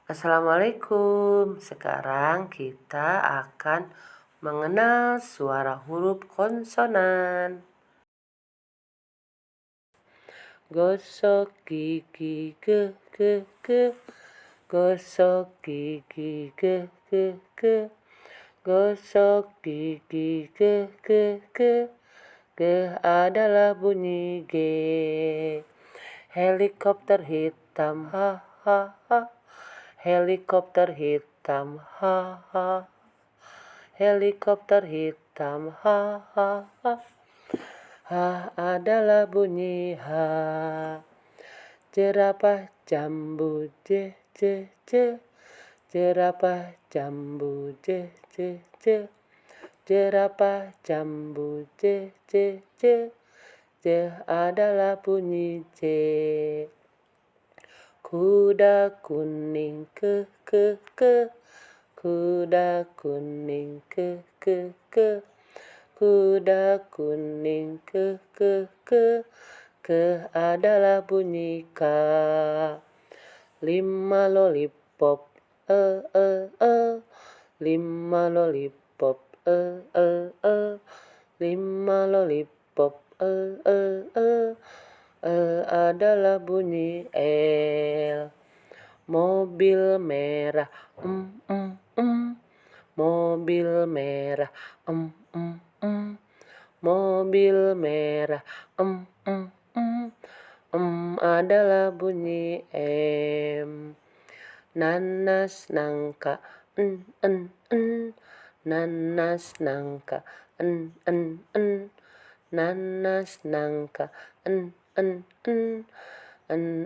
Assalamualaikum. Sekarang kita akan mengenal suara huruf konsonan. Gosok gigi ge. Gosok gigi ge. Gosok gigi ge. Ge adalah bunyi G. Helikopter hitam ha ha ha. Helikopter hitam ha ha. Helikopter hitam ha ha ha. Ha adalah bunyi H. Jerapah jambu je je je. Jerapah jambu je je je. Jerapah jambu je je je. Je adalah bunyi J. Kuda kuning ke. Kuda kuning ke. Kuda kuning ke. Ke adalah bunyi K. 5 lollipop 5 lollipop 5 lollipop adalah bunyi L. Mobil merah mobil merah mobil merah adalah bunyi M. Nanas nangka nanas nangka nanas nangka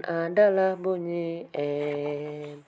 adalah bunyi N.